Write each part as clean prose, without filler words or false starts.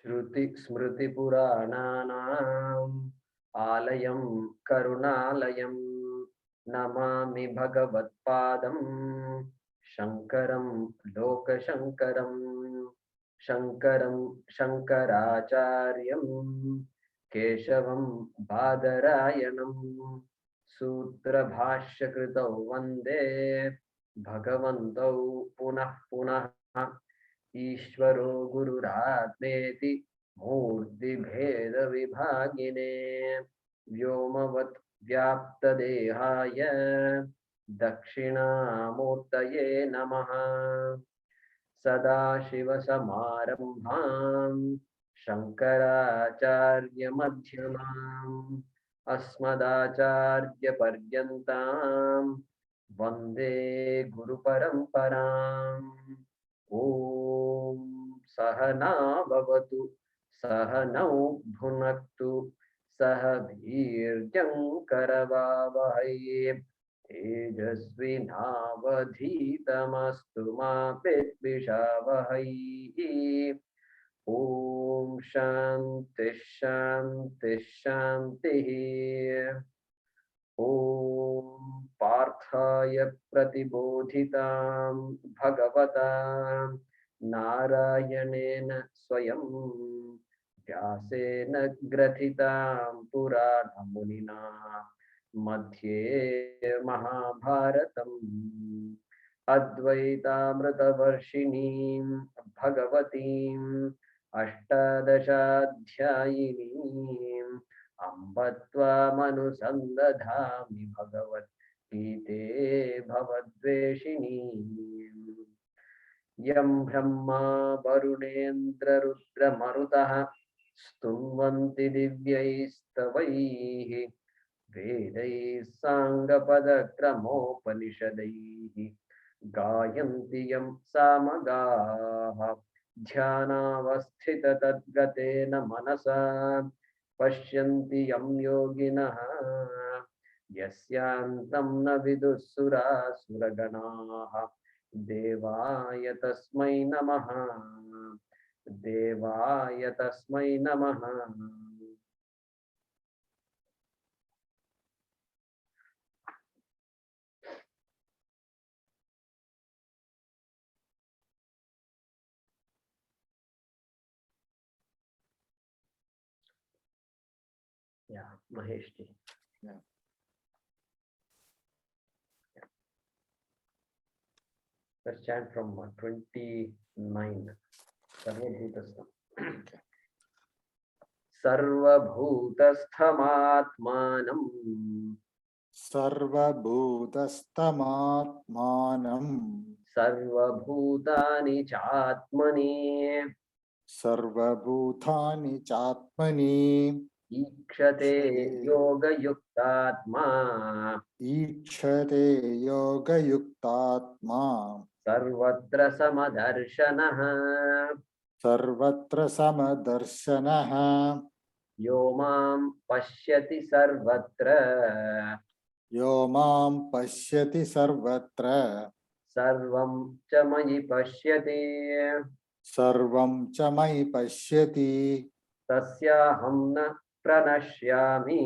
स्मृतिपुराणानाम् आलयं करुणालयं नमामि भगवत्पादं शङ्करं लोकशङ्करं शङ्करं शङ्कराचार्यं केशवं बादरायणं सूत्रभाष्यकृतौ वन्दे भगवन्तौ पुनः पुनः ईश्वरो गुरुरात्मेति मूर्तिभेदविभागिने व्योमवत् व्याप्तदेहाय दक्षिणामूर्तये नमः। सदाशिवसमारम्भां शङ्कराचार्यमध्यमाम् अस्मदाचार्यपर्यन्तां वन्दे गुरुपरम्पराम्। ॐ सहना भवतु सहनौ भुनक्तु सह वीर्यं करवावहै तेजस्विनावधीतमस्तु मा विद्विषावहै। ॐ शान्ति शान्ति शान्तिः। ॐ पार्थाय प्रतिबोधितां भगवता नारायणेन स्वयं व्यासेन ग्रथितां पुराणमुनिना मध्ये महाभारतम् अद्वैतामृतवर्षिणीं भगवतीम् अष्टादशाध्यायिनीम् अम्ब त्वामनुसन्दधामि भगवद्गीते भवद्वेषिणी। यं ब्रह्मा वरुणेन्द्ररुद्रमरुतः स्तुवन्ति दिव्यैस्तवैः वेदैः साङ्गपदक्रमोपनिषदैः गायन्ति यं सामगाः ध्यानावस्थिततद्गतेन मनसा पश्यन्ति यं योगिनः यस्यान्तं न विदुः सुरासुरगणाः देवाय तस्मै नमः देवाय तस्मै नमः। Yeah, Mahesh ji. Yeah. Let's chant from 29. Sarvabhutastham. Okay. Sarvabhutasthamatmanam Sarvabhutasthamaatmanam Sarvabhutani Chatmani Sarvabhutani Chatmani Ikshate Yoga Yuktatma Ikshate Yoga Yuktatma Sarvatra Samadarshanaha Sarvatra Samadarshanaha Yomam Pashyati Sarvatra Yomam Pashyati Sarvatra Sarvam Chamayi Pashyati Sarvam Chamai Pashyati Tasyaham na pranashyami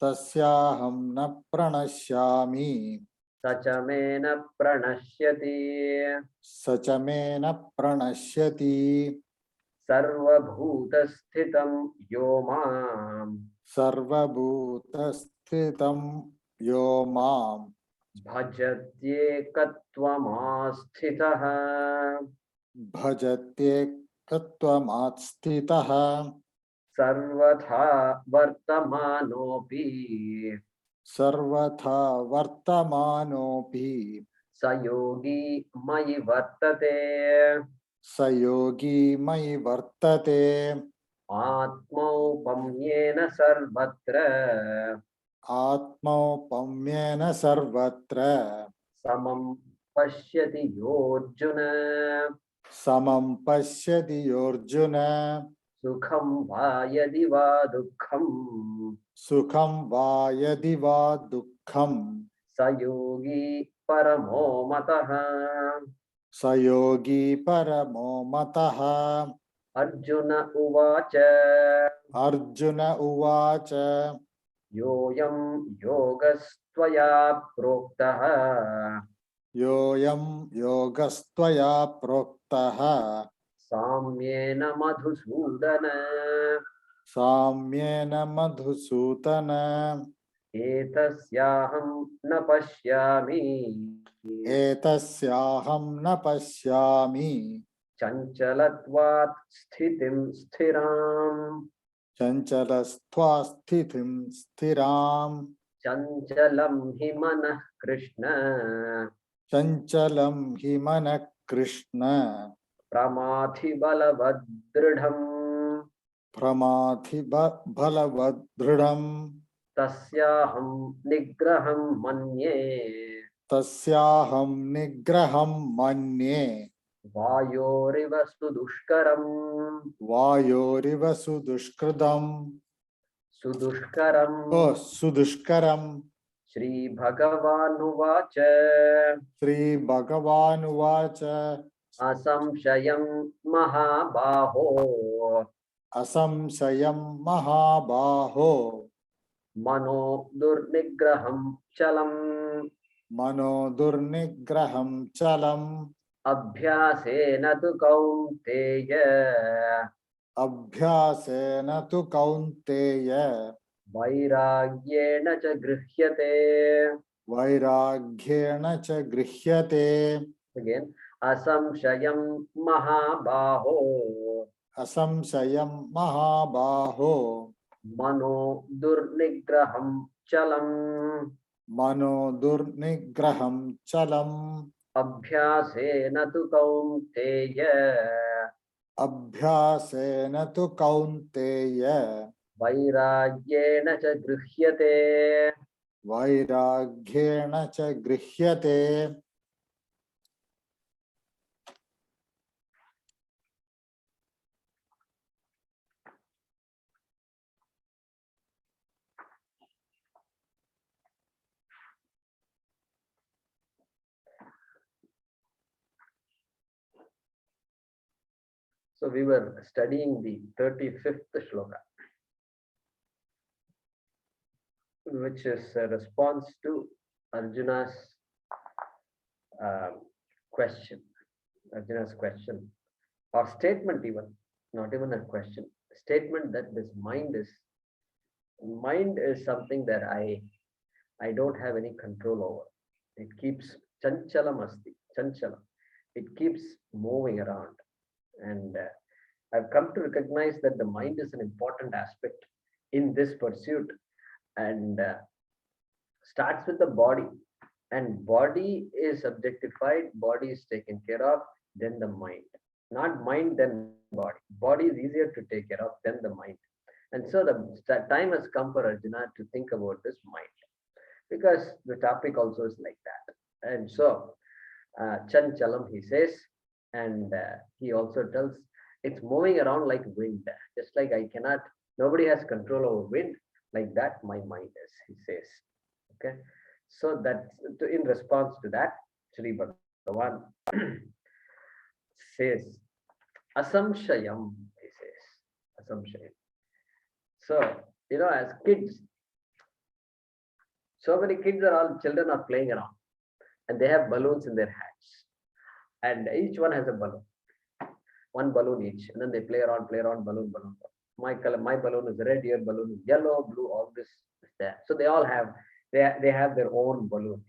Tasyaham na pranashyami Sachamena pranashyati Sachamena pranashyati Sarvabhutassthitam yomam Sarvabhutassthitam yomam Bhajatyekatvamasthitaha Bhajatyekatvamatstitaha Sarvatha vartamanopi Sarvatha vartamanopi Sayogi mayi vartate Sayogi mai vartate Atmaupamyena sarvatra Atmaupamyena sarvatra Samam pashyati yorjuna Samam pashyati yorjuna Sukham va yadi va dukkham Sukham va yadi va dukkham Sayogi paramo mataha Sayogi paramo mataha Arjuna Uvacha Arjuna Uvacha Yoyam Yogastvaya Proktaha Yoyam Yogastvaya Proktaha Samyena Madhusudana Samyena Madhusutana Etasyaham na pashyami Etasyaham na pashyami Chanchalatvat sthitim sthiram Chanchalastva sthithim sthiram Chanchalam hi manah Krishna Chanchalam himana Krishna Pramathi balavadridham Pramathi balavadridham Tasyaham nigraham manye Tasyaham nigraham manye Vayoriva sudushkaram Vayoriva sudushkridam Sudushkaram Oh sudushkaram Shri Bhagavan Sri Bhagavan Uvacha Asamshayam Mahabaho Asamsayam Mahabaho Mano Durnigraham Chalam Mano Durnigraham Chalam Abhyasena tu Kaunteya Abhyasena tu Kaunteya Vairagyena cha Grihyate. Vairaghyena cha Grihyate Again, Asamshayam Mahabaho Asamsayam Mahabaho Mano Durnigraham Chalam Mano Durnigraham Chalam Abhyasena tu Kaunteya Abhyasena tu Kaunteya Vairagyena cha Grihyate. Vairaghyena cha Grihyate. So we were studying the 35th shloka, which is a response to Arjuna's question. Arjuna's question or statement, even not even a question, statement that this mind is something that I don't have any control over. It keeps chanchalam asti, chanchalam. It keeps moving around, and I've come to recognize that the mind is an important aspect in this pursuit, and starts with the body, and body is objectified, body is taken care of, then the mind. Not mind, then body. Body is easier to take care of than the mind. And so the time has come for Arjuna to think about this mind, because the topic also is like that. And so, Chanchalam, he says, and he also tells it's moving around like wind, just like nobody has control over wind, like that my mind is, he says. Okay, so that's in response to that, Sri Bhagavan says, Asamshayam, he says, Asamshayam. So, as kids, so many kids children are playing around, and they have balloons in their hands, and each one has a balloon, one balloon each, and then they play around, balloon. My color, my balloon is red, your balloon is yellow, blue, all this is there. So they all have, they have their own balloon,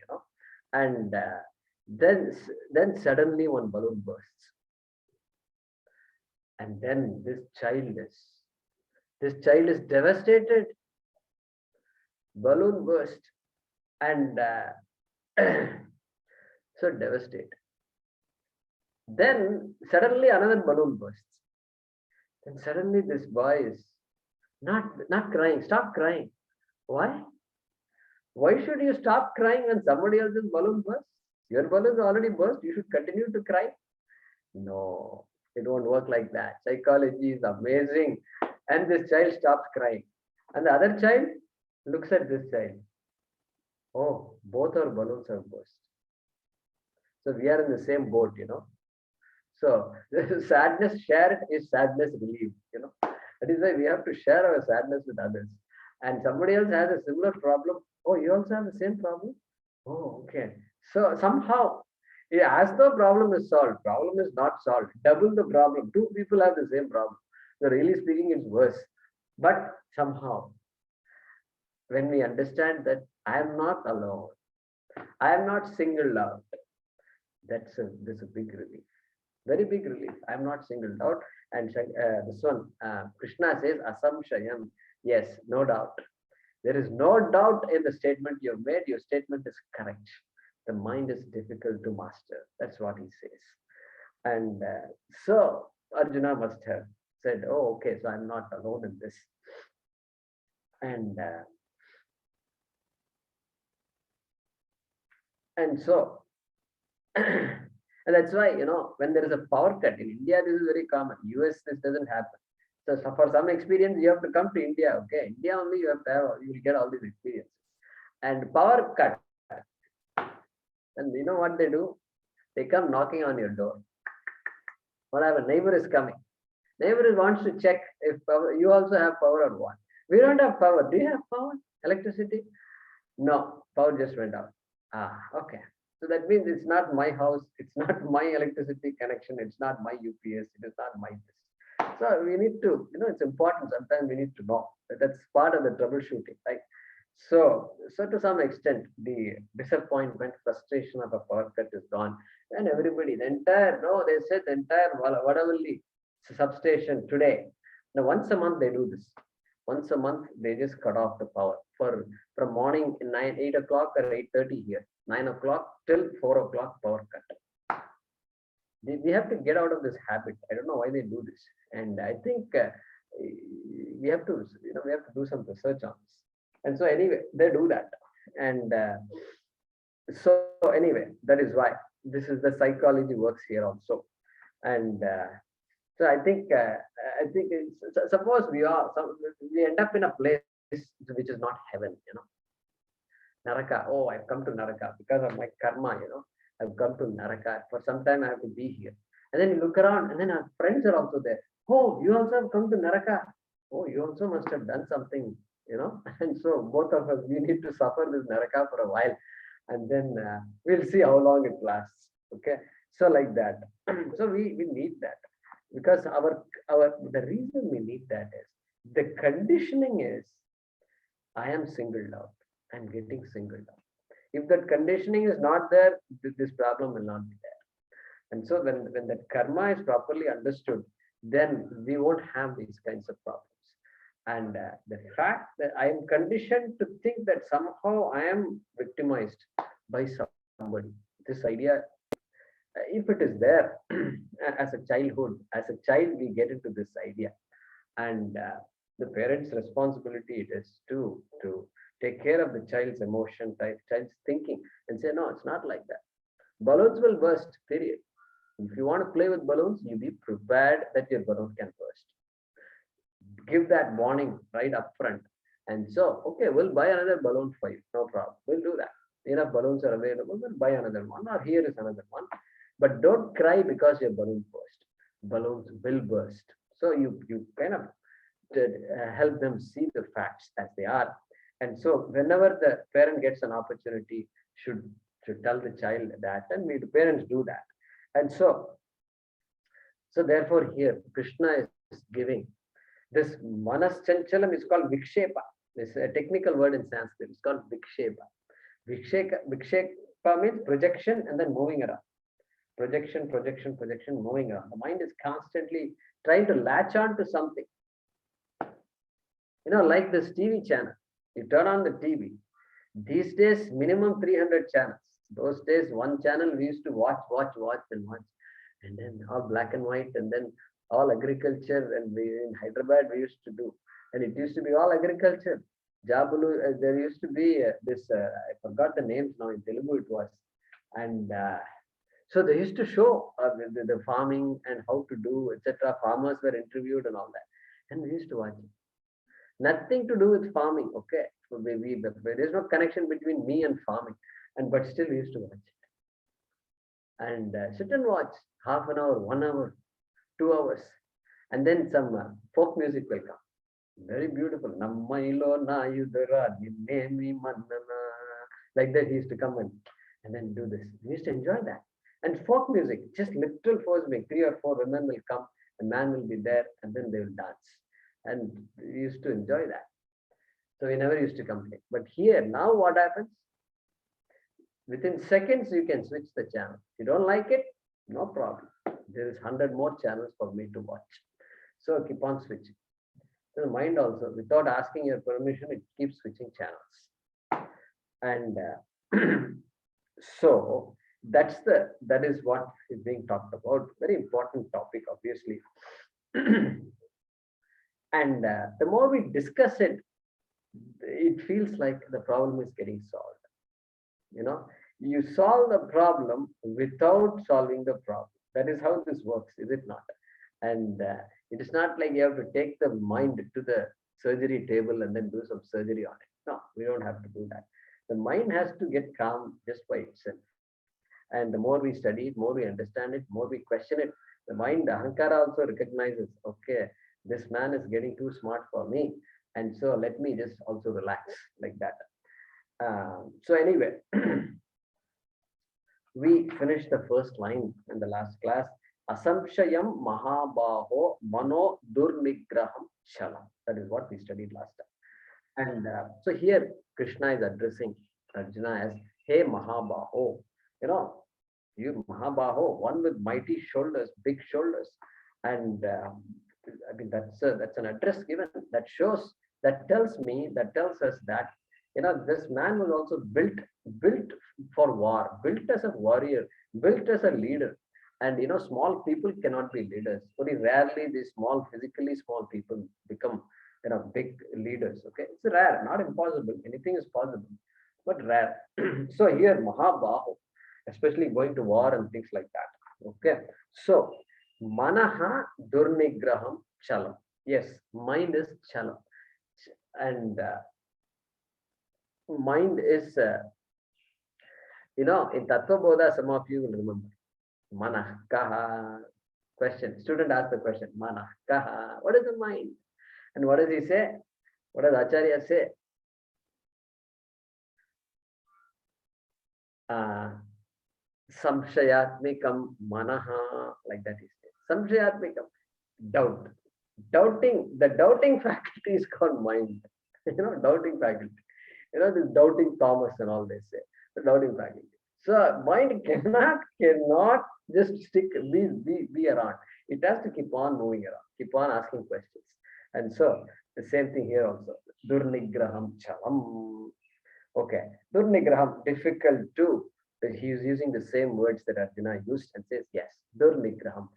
and then suddenly one balloon bursts, and then this child is devastated. Balloon burst, and so devastated. Then suddenly another balloon bursts. Then suddenly this boy is not crying. Stop crying. Why? Why should you stop crying when somebody else's balloon bursts? Your balloon is already burst. You should continue to cry. No, it won't work like that. Psychology is amazing. And this child stops crying. And the other child looks at this child. Oh, both our balloons have burst. So we are in the same boat, So sadness shared is sadness relieved. That is why we have to share our sadness with others. And somebody else has a similar problem. Oh, you also have the same problem? Oh, okay. So somehow, yeah, as the problem is solved, problem is not solved. Double the problem. Two people have the same problem. So really speaking, it's worse. But somehow, when we understand that I am not alone, I am not singled out, that's a big relief. Very big relief. I am not singled out. And this one, Krishna says, Asamshayam. Yes, no doubt. There is no doubt in the statement you have made. Your statement is correct. The mind is difficult to master. That's what he says. And so Arjuna must have said, oh, okay, so I'm not alone in this. And so, and that's why, when there is a power cut in India, this is very common. US, this doesn't happen. So for some experience, you have to come to India. Okay, India only you have to have, you will get all these experiences. And power cut, and you know what they do? They come knocking on your door. Whatever, neighbor is coming. Neighbor wants to check if you also have power or what. We don't have power. Do you have power? Electricity? No, power just went out. Ah, okay. So that means it's not my house. It's not my electricity connection. It's not my UPS. It is not my this. So we need to, it's important. Sometimes we need to know. That's part of the troubleshooting, right? So to some extent, the disappointment, frustration of a power cut is gone, and everybody, the entire, no, they said the entire Vadavalli substation today. Now, once a month they do this. Once a month they just cut off the power for from morning 8 o'clock or 8:30 here, 9 o'clock till 4 o'clock power cut. We have to get out of this habit. I don't know why they do this, and I think we have to, we have to do some research on this. And so anyway, they do that. And so anyway, that is why this is the psychology works here also. And so I think suppose we end up in a place which is not heaven, Naraka. Oh, I've come to Naraka because of my karma, I've come to Naraka. For some time I have to be here. And then you look around and then our friends are also there. Oh, you also have come to Naraka. Oh, you also must have done something, And so both of us, we need to suffer this Naraka for a while. And then we'll see how long it lasts. Okay. So like that. So we need that. Because the reason we need that is the conditioning is I am singled out. I'm getting singled out. If that conditioning is not there, this problem will not be there. And so when that karma is properly understood, then we won't have these kinds of problems. And the fact that I am conditioned to think that somehow I am victimized by somebody, this idea, if it is there as a childhood, as a child, we get into this idea. And the parent's responsibility it is to take care of the child's emotion, child's thinking, and say, no, it's not like that. Balloons will burst, period. If you want to play with balloons, you be prepared that your balloon can burst. Give that warning right up front. And so, okay, we'll buy another balloon for you, no problem. We'll do that. Enough balloons are available, we'll buy another one, or here is another one. But don't cry because your balloon burst. Balloons will burst. So you kind of help them see the facts as they are. And so whenever the parent gets an opportunity, should tell the child that, and the parents do that. And so therefore here Krishna is giving this manas chanchalam is called vikshepa. This is a technical word in Sanskrit. It's called vikshepa. Vikshepa means projection and then moving around. Projection, moving around. The mind is constantly trying to latch on to something. Like this TV channel. You turn on the TV. These days, minimum 300 channels. Those days, one channel we used to watch. And then all black and white, and then all agriculture. And in Hyderabad, we used to do. And it used to be all agriculture. Jabulu, there used to be this, I forgot the names now, in Telugu it was. And so they used to show the farming and how to do, etc. Farmers were interviewed and all that. And we used to watch it. Nothing to do with farming, okay? So there's no connection between me and farming. But still we used to watch it. and sit and watch half an hour, 1 hour, 2 hours, and then some folk music will come. Very beautiful. Nammailo na yudara ninnemi mannana. Like that, he used to come and then do this. We used to enjoy that. And folk music, just literal folk music. 3 or 4 women will come, a man will be there, and then they will dance. And we used to enjoy that. So we never used to complain. But here, now what happens? Within seconds, you can switch the channel. If you don't like it, no problem. There is 100 more channels for me to watch. So keep on switching. So the mind also, without asking your permission, it keeps switching channels. And so that is what is being talked about. Very important topic, obviously. And the more we discuss it, it feels like the problem is getting solved. You solve the problem without solving the problem. That is how this works, is it not? And it is not like you have to take the mind to the surgery table and then do some surgery on it. No, we don't have to do that. The mind has to get calm just by itself. And the more we study it, more we understand it, more we question it, the mind, the Ahankara also recognizes, okay, this man is getting too smart for me. And so let me just also relax like that. So anyway, we finished the first line in the last class. Asamshayam Mahabaho Mano Durnigraham Shalam. That is what we studied last time. And so here Krishna is addressing Arjuna as, hey Mahabaho, you Mahabaho, one with mighty shoulders, big shoulders. And I mean, that's an address given that shows, that tells us that this man was also built for war, built as a warrior, built as a leader. And small people cannot be leaders. Very rarely these physically small people become big leaders. Okay, it's rare, not impossible. Anything is possible, but rare. So here Mahabaho, especially going to war and things like that. Okay, so Manaha Durnigraham Chalam. Yes, mind is chalam. And mind is, in Tattva Bodha, some of you will remember. Manah Kaha. Question. Student asked the question. Manah Kaha. What is the mind? And what does he say? What does Acharya say? Samshayatmikam Manaha. Like that he says. Samshayatmikam. Doubt. The doubting faculty is called mind. Doubting faculty. This doubting Thomas and all they say. The doubting faculty. So mind cannot just be around. It has to keep on moving around, keep on asking questions. And so the same thing here also. Durnigraham chalam. Okay. Durnigraham, difficult too. He is using the same words that Arjuna used and says, yes, Durnigraham.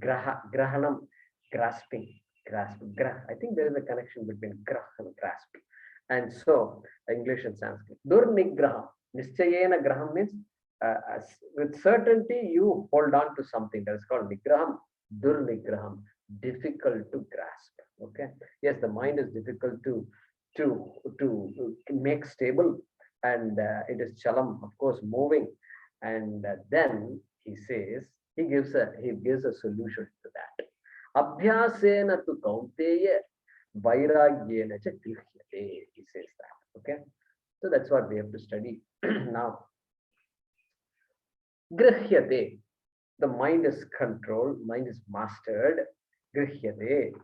Grahanam, grasping. I think there is a connection between grah and grasping. And so English and Sanskrit. Durnigraham. Nischayena graham means with certainty you hold on to something. That is called nigraham. Durnigraham, difficult to grasp. Okay. Yes, the mind is difficult to make stable, and it is chalam, of course, moving. And then he says, he gives a solution to that. Abhyasena tu kaunteya vairagyena cha grihyate. He says that. Okay. So that's what we have to study now. Grihyate. The mind is controlled, mind is mastered. Grihyate.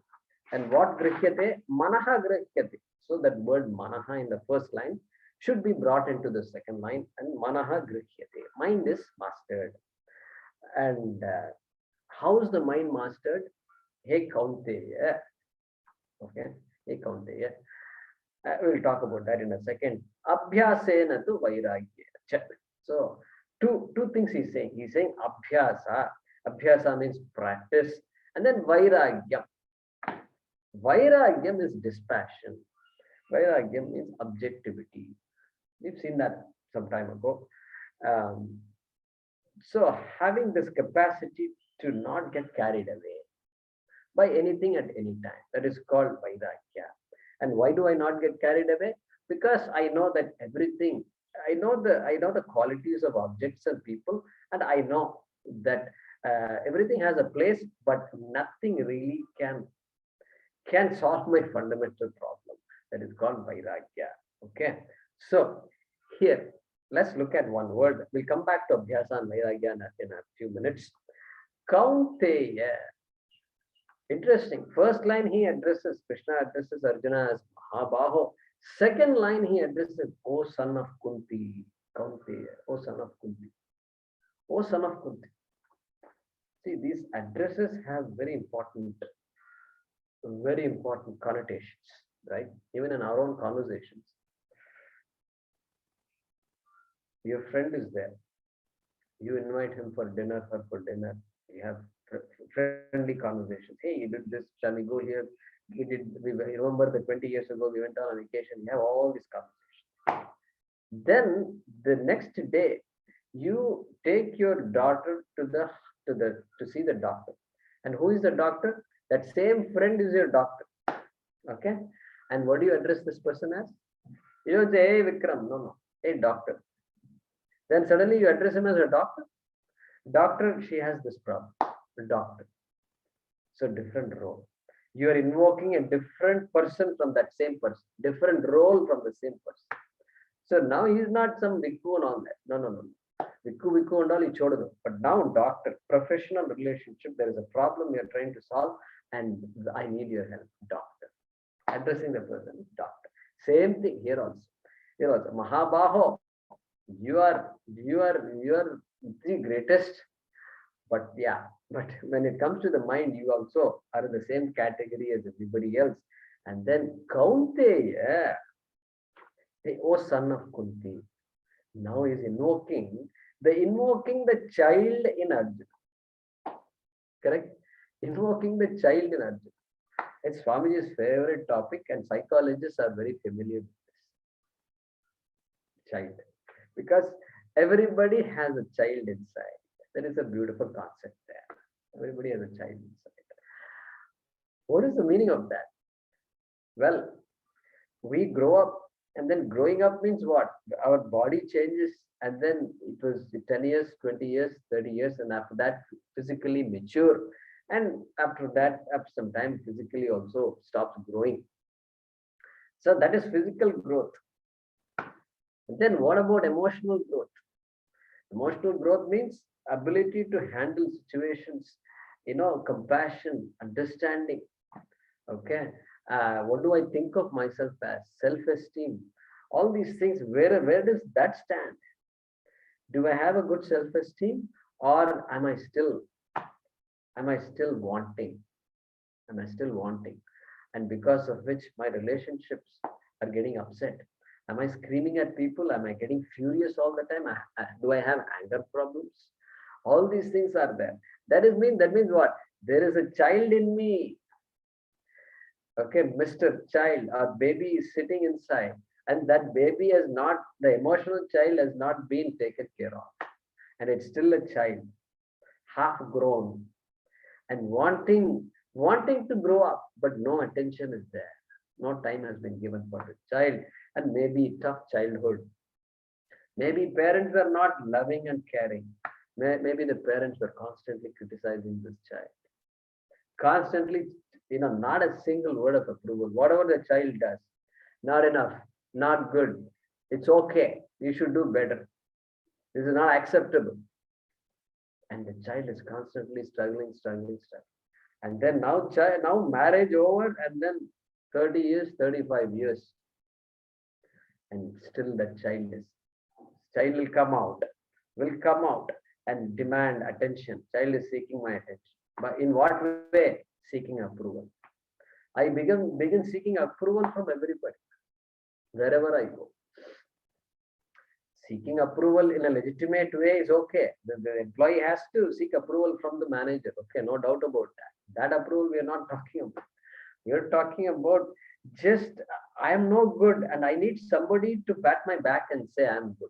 And what grihyate? Manaha grihyate. So that word manaha in the first line should be brought into the second line, and manaha grihyate. Mind is mastered. And how is the mind mastered? Hey Kaunteya. Okay. Hey Kaunteya. We'll talk about that in a second. Abhyasena tu vairagya. So two things he's saying. He's saying abhyasa. Abhyasa means practice. And then vairagyam. Vairagyam is dispassion. Vairagyam means objectivity. We've seen that some time ago. So having this capacity to not get carried away by anything at any time, that is called vairagya. And why do I not get carried away? Because I know that everything, I know the qualities of objects and people, and I know that everything has a place, but nothing really can solve my fundamental problem. That is called vairagya. Okay. So here, let's look at one word. We'll come back to Abhyasa and Vairagya in a few minutes. Kaunteya. Interesting. First line he addresses, Krishna addresses Arjuna as Mahabaho. Second line he addresses, O son of Kunti. Kaunteya, O son of Kunti. O son of Kunti. See, these addresses have very important connotations, right? Even in our own conversations. Your friend is there. You invite him for dinner, her for dinner. You have friendly conversations. Hey, you did this. Shall we go here? We remember that 20 years ago we went on a vacation. You have all these conversations. Then the next day, you take your daughter to see the doctor. And who is the doctor? That same friend is your doctor. Okay. And what do you address this person as? You don't say, hey Vikram, no. Hey doctor. Then suddenly you address him as a doctor. Doctor, she has this problem. Doctor. So different role. You are invoking a different person from that same person, different role from the same person. So now he is not some Vikku and all that. No. Vikku and all, he chodadu. But now doctor, professional relationship, there is a problem you are trying to solve and I need your help. Doctor. Addressing the person, doctor. Same thing here also. Here also. Mahabaho, you are the greatest. But when it comes to the mind, you also are in the same category as everybody else. And then Kaunteya, O son of Kunti. Now is invoking the child in Arjuna. Correct? Invoking the child in Arjuna. It's Swamiji's favorite topic, and psychologists are very familiar with this. Child. Because everybody has a child inside. There is a beautiful concept there. Everybody has a child inside. What is the meaning of that? Well, we grow up, and then growing up means what? Our body changes, and then it was 10 years, 20 years, 30 years, and after that, physically mature. And after that, after some time, physically also stops growing. So that is physical growth. And then what about emotional growth? Emotional growth means ability to handle situations, compassion, understanding. Okay. What do I think of myself as? Self-esteem. All these things, where does that stand? Do I have a good self-esteem, or am I still wanting? Am I still wanting? And because of which my relationships are getting upset. Am I screaming at people? Am I getting furious all the time? Do I have anger problems? All these things are there. That means what? There is a child in me. Okay, Mr. Child, our baby is sitting inside, and that baby the emotional child has not been taken care of. And it's still a child, half grown, and wanting to grow up, but no attention is there. No time has been given for the child, and maybe tough childhood. Maybe parents were not loving and caring. Maybe the parents were constantly criticizing this child. Constantly, not a single word of approval. Whatever the child does, not enough, not good. It's okay. You should do better. This is not acceptable. And the child is constantly struggling. And then now marriage over, and then 30 years, 35 years. And still that child will come out and demand attention. Child is seeking my attention. But in what way? Seeking approval. I begin seeking approval from everybody, wherever I go. Seeking approval in a legitimate way is okay. The employee has to seek approval from the manager. Okay, no doubt about that. That approval we are not talking about. We are talking about just I am no good and I need somebody to pat my back and say I'm good.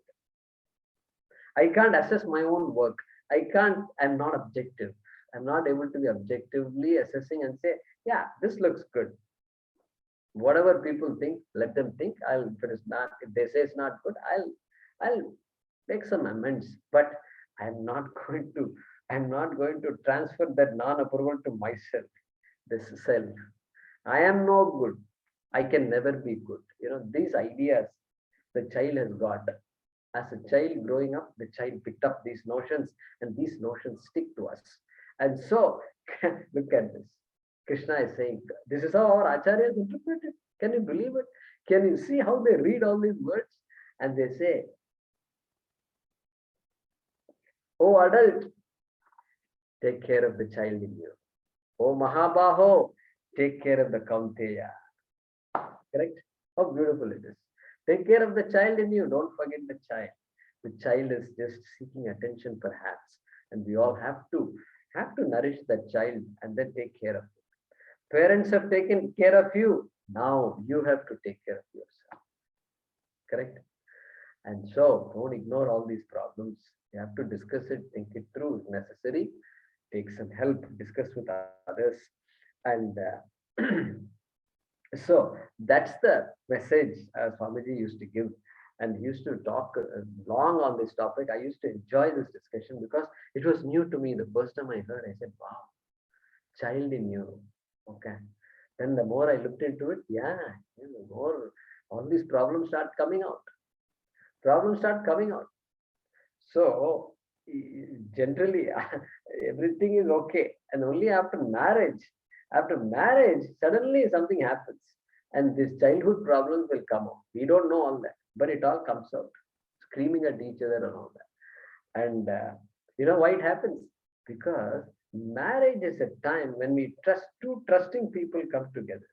I can't assess my own work. I'm not objective. I'm not able to be objectively assessing and say, yeah, this looks good. Whatever people think, let them think. If they say it's not good, I'll make some amends. But I'm not going to I'm not going to transfer that non-approval to myself, this self. I am no good. I can never be good. These ideas the child has got. As a child growing up, the child picked up these notions, and these notions stick to us. And so, look at this. Krishna is saying, this is how our acharyas interpret it. Can you believe it? Can you see how they read all these words? And they say, oh adult, take care of the child in you. Oh Mahabaho, take care of the Kaunteya. Correct? How beautiful it is. Take care of the child in you. Don't forget the child. The child is just seeking attention, perhaps, and we all have to nourish that child and then take care of it. Parents have taken care of you. Now you have to take care of yourself. Correct? And so don't ignore all these problems. You have to discuss it, think it through if necessary, take some help, discuss with others, and so that's the message Swamiji used to give, and he used to talk long on this topic. I used to enjoy this discussion because it was new to me. The first time I heard, I said, wow, child in you. Okay. Then the more I looked into it, yeah, the more all these problems start coming out. Problems start coming out. So generally, everything is okay. And only after marriage, suddenly something happens. And these childhood problems will come out. We don't know all that, but it all comes out, screaming at each other and all that. And you know why it happens? Because marriage is a time when we trust, two trusting people come together.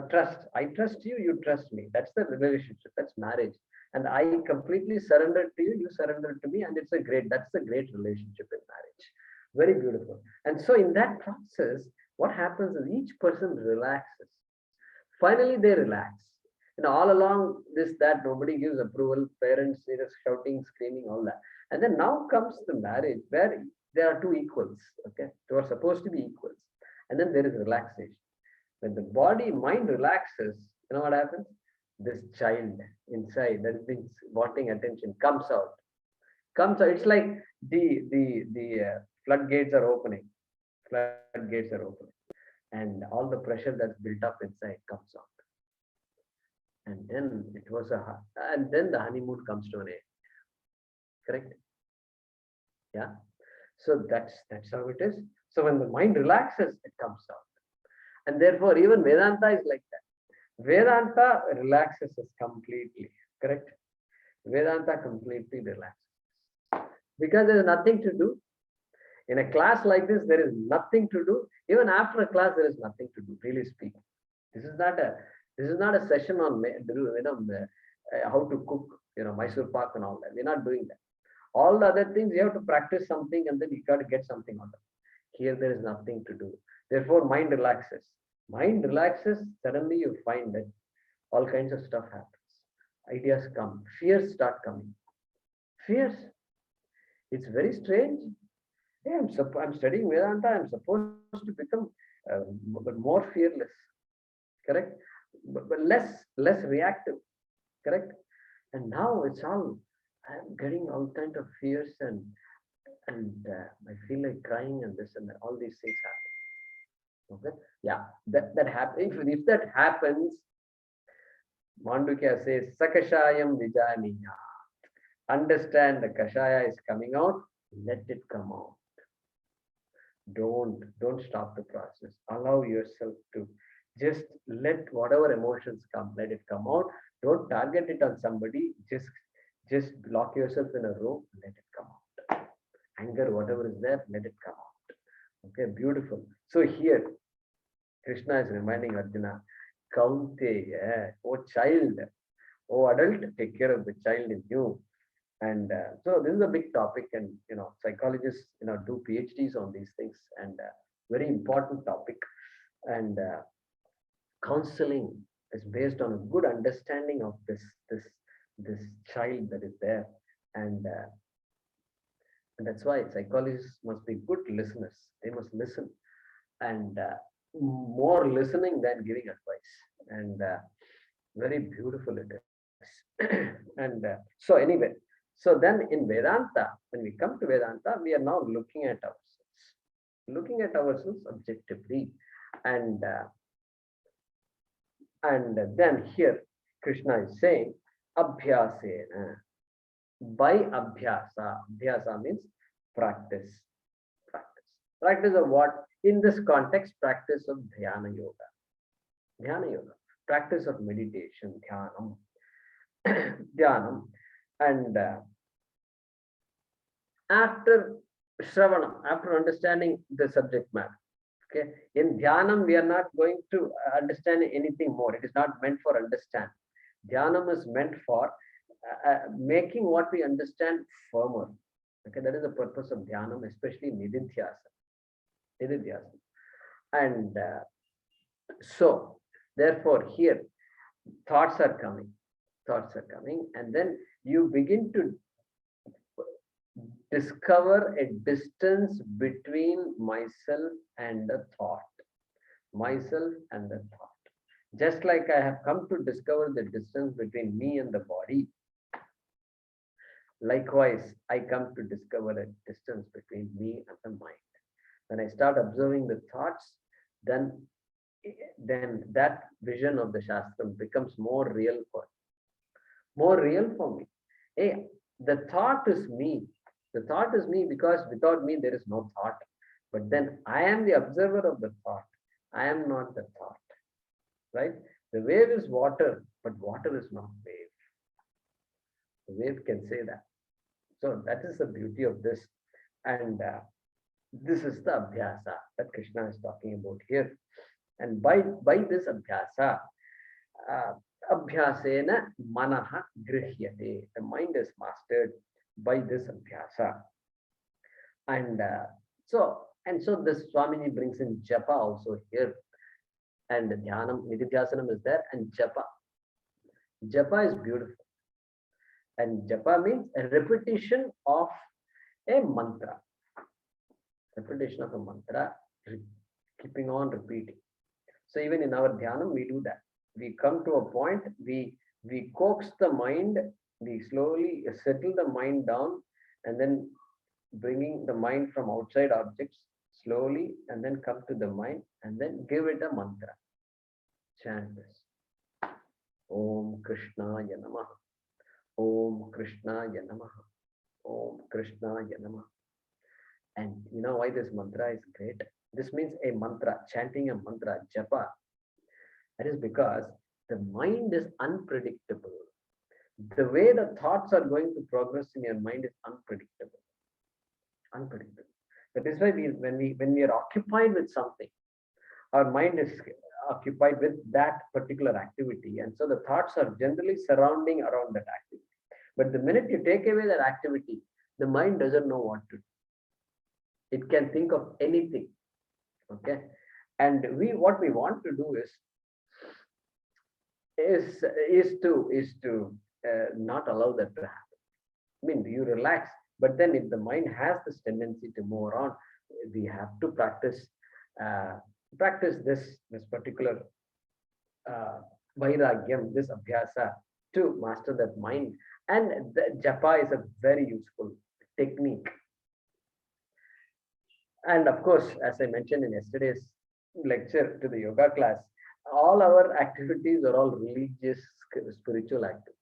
Trust. I trust you, you trust me. That's the relationship. That's marriage. And I completely surrendered to you, you surrendered to me, and that's the great relationship in marriage. Very beautiful. And so in that process, what happens is each person relaxes. Finally, they relax. All along this, that, nobody gives approval, parents, shouting, screaming, all that. And then now comes the marriage where there are two equals, okay? They are supposed to be equals. And then there is relaxation. When the body, mind relaxes, you know what happens? This child inside that has been wanting attention comes out. It's like the floodgates are opening. Floodgates are opening. And all the pressure that's built up inside comes out. And then the honeymoon comes to an end. Correct? Yeah. So that's how it is. So when the mind relaxes, it comes out. And therefore, even Vedanta is like that. Vedanta relaxes us completely. Correct? Vedanta completely relaxes. Because there is nothing to do. In a class like this, there is nothing to do. Even after a class, there is nothing to do, really speaking. This is not a session on how to cook, Mysore Pak and all that. We're not doing that. All the other things, you have to practice something and then you got to get something out of it. Here, there is nothing to do. Therefore, mind relaxes. Mind relaxes, suddenly you find that all kinds of stuff happens. Ideas come. Fears start coming. Fears. It's very strange. Yeah, I'm studying Vedanta. I'm supposed to become more fearless. Correct? But less reactive. Correct? And now it's all, I'm getting all kinds of fears and I feel like crying and this and that. All these things happen. Okay? Yeah, that happens. If that happens, Mandukya says, Sakashayam Vijaniya. Understand the Kashaya is coming out, let it come out. Don't stop the process. Allow yourself to just let whatever emotions come, let it come out. Don't target it on somebody. Just lock yourself in a room, let it come out. Anger, whatever is there, let it come out. Okay, beautiful. So here, Krishna is reminding Arjuna, Kaunteya, oh child, oh adult, take care of the child in you. And so this is a big topic, and psychologists do PhDs on these things, and very important topic. And counseling is based on a good understanding of this child that is there, and that's why psychologists must be good listeners. They must listen, and more listening than giving advice, and very beautiful it is. And so anyway, So then in Vedanta, when we come to Vedanta, we are now looking at ourselves objectively. And then here Krishna is saying, Abhyasena. By Abhyasa. Abhyasa means practice. Practice. Practice of what? In this context, practice of Dhyana Yoga. Dhyana Yoga. Practice of meditation, Dhyanam. Dhyanam. And after Shravana, after understanding the subject matter, okay, in Dhyanam, we are not going to understand anything more. It is not meant for understand. Dhyanam is meant for making what we understand firmer. Okay, that is the purpose of Dhyanam, especially Nididhyasana. Nididhyasana. And so, therefore, here thoughts are coming, and then you begin to discover a distance between myself and the thought. Myself and the thought. Just like I have come to discover the distance between me and the body, likewise, I come to discover a distance between me and the mind. When I start observing the thoughts, then that vision of the Shastram becomes more real for me. Hey, the thought is me. The thought is me because without me there is no thought. But then I am the observer of the thought. I am not the thought. Right? The wave is water, but water is not wave. The wave can say that. So that is the beauty of this. And this is the abhyasa that Krishna is talking about here. And by this abhyasa, abhyasena manaha grihyate. The mind is mastered by this abhyasa. And so this Swamiji brings in japa also here. And dhyanam, nididhyasanam is there, and japa. Japa is beautiful. And japa means a repetition of a mantra. Repetition of a mantra, keeping on repeating. So even in our dhyanam, we do that. We come to a point, we coax the mind, we slowly settle the mind down, and then bringing the mind from outside objects slowly, and then come to the mind, and then give it a mantra. Chant this. Om Krishnaya Namaha. Om Krishnaya Namaha. Om Krishnaya Namaha. And you know why this mantra is great? This means a mantra, chanting a mantra, japa. That is because the mind is unpredictable. The way the thoughts are going to progress in your mind is unpredictable. Unpredictable. That is why when we are occupied with something, our mind is occupied with that particular activity. And so the thoughts are generally surrounding around that activity. But the minute you take away that activity, the mind doesn't know what to do. It can think of anything. Okay. And what we want to do is to not allow that to happen. I mean, you relax, but then if the mind has this tendency to move around, we have to practice this particular vairagyam, this abhyasa, to master that mind. And the japa is a very useful technique. And of course, as I mentioned in yesterday's lecture to the yoga class, all our activities are all religious, spiritual activities.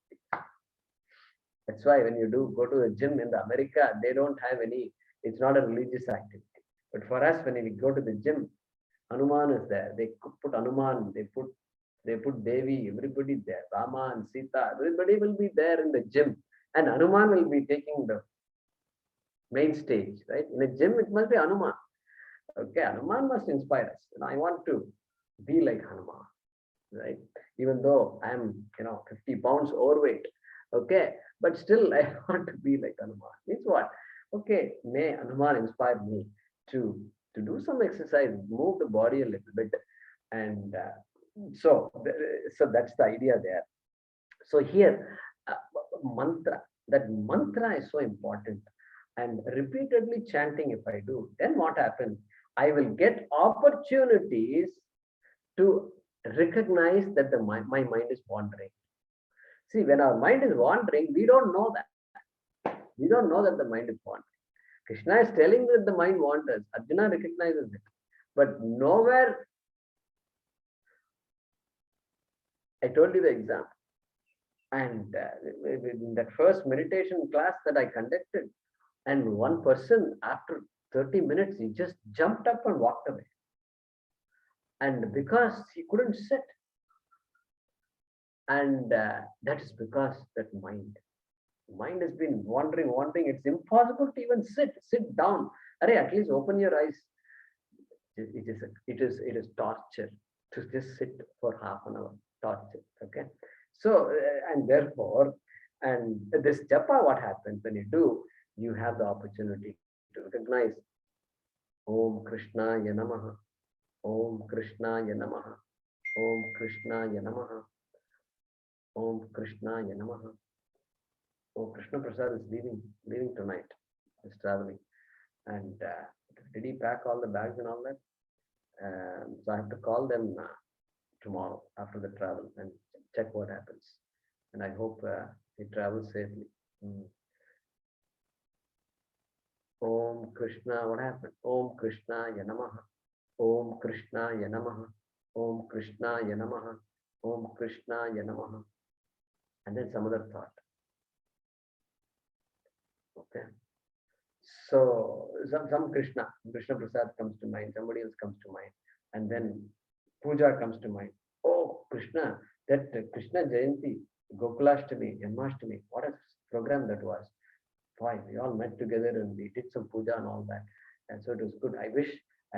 That's why when you go to the gym in the America, they don't have any, it's not a religious activity. But for us, when we go to the gym, Hanuman is there. They put Hanuman, they put Devi, everybody there, Rama and Sita, everybody will be there in the gym. And Hanuman will be taking the main stage, right? In a gym, it must be Hanuman. Okay, Hanuman must inspire us. And I want to be like Hanuman, right? Even though I'm, 50 pounds overweight, okay, but still I want to be like Hanuman. Means what? Okay, may Hanuman inspire me to do some exercise, move the body a little bit, and so that's the idea there. So here, mantra. That mantra is so important. And repeatedly chanting, if I do, then what happens? I will get opportunities to recognize that my mind is wandering. See, when our mind is wandering, we don't know that. We don't know that the mind is wandering. Krishna is telling that the mind wanders. Arjuna recognizes it. But nowhere, I told you the example. And in that first meditation class that I conducted, and one person, after 30 minutes, he just jumped up and walked away. And because he couldn't sit. And that is because that mind has been wandering. It's impossible to even sit down. Array, at least open your eyes. It is torture to just sit for half an hour. Torture. Okay. So and therefore, and this japa, what happens when you do? You have the opportunity to recognize Om Krishnaya Namaha, Om Krishnaya Namaha, Om Krishnaya Namaha, Om Krishnaya Namaha. Oh, Krishna Prasad is leaving tonight. He's traveling. And did he pack all the bags and all that? So I have to call them tomorrow after the travel and check what happens. And I hope he travels safely. Om Krishna, what happened? Om Krishna Yanamaha. Om Krishna Yanamaha. Om Krishna Yanamaha. Om Krishna Yanamaha. And then some other thought. Okay. So some Krishna Prasad comes to mind, somebody else comes to mind, and then puja comes to mind. Oh, Krishna, that Krishna Jayanti, Gokulashtami, Janmashtami, what a program that was. Fine, we all met together and we did some puja and all that. And so it was good. I wish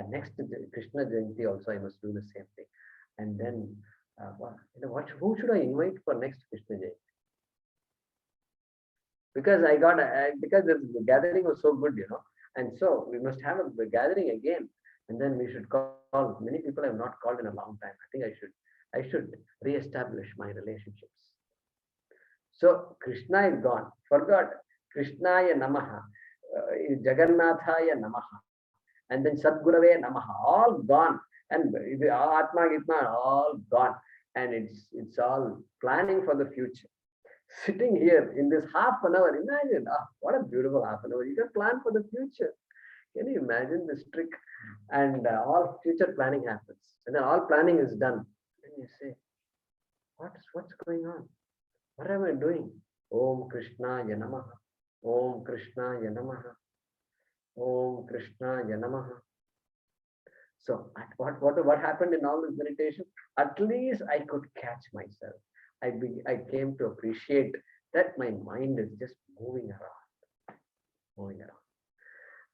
next Krishna Jayanti also I must do the same thing. And then, who should I invite for next Krishna Jayanti? Because because the gathering was so good, and so we must have a gathering again, and then we should call. Many people have not called in a long time. I think I should re-establish my relationships. So Krishna is gone, forgot. Krishnaya Namaha, Jagannathaya Namaha, and then Sadgurave Namaha, all gone, and the Atma Gitma all gone, and it's all planning for the future. Sitting here in this half an hour, imagine, what a beautiful half an hour. You can plan for the future. Can you imagine this trick? And all future planning happens. And then all planning is done. Then you say, what's going on? What am I doing? Om Krishna Yanamaha. Om Krishna Yanamaha. Om Krishna Yanamaha. So what happened in all this meditation? At least I could catch myself. I came to appreciate that my mind is just moving around.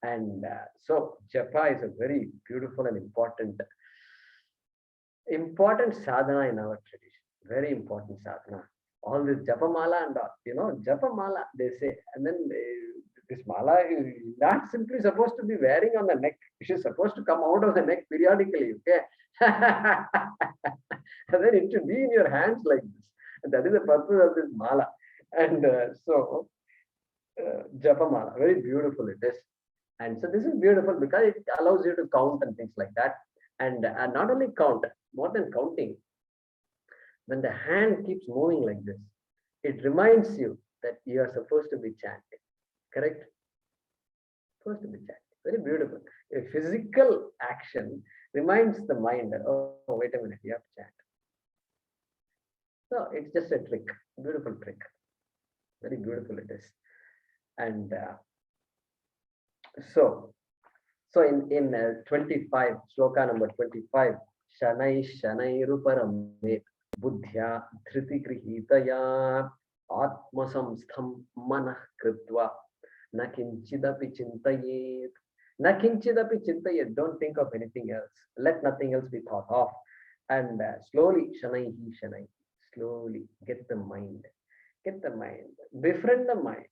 And so japa is a very beautiful and important sadhana in our tradition. Very important sadhana. All this japamala and all, japamala, they say, and then this mala is not simply supposed to be wearing on the neck. It is supposed to come out of the neck periodically, okay? And then it should be in your hands like this. And that is the purpose of this mala. And so, japamala, very beautiful it is. And so this is beautiful because it allows you to count and things like that. And not only count, more than counting, when the hand keeps moving like this, it reminds you that you are supposed to be chanting. Correct? Supposed to be chanting. Very beautiful. A physical action reminds the mind that, oh, wait a minute, you have to chant. So it's just a trick, beautiful trick. Very beautiful it is. And so in 25, Shloka number 25, Shanai Shanai Ruparam Buddhya Dhriti Grihitaya Atmasamstham Manah Kritva Nakinchidapi Chintayet. Nakinchidapi Chintayet. Don't think of anything else. Let nothing else be thought of. And slowly, Shanai Shanai. Slowly get the mind. Befriend the mind.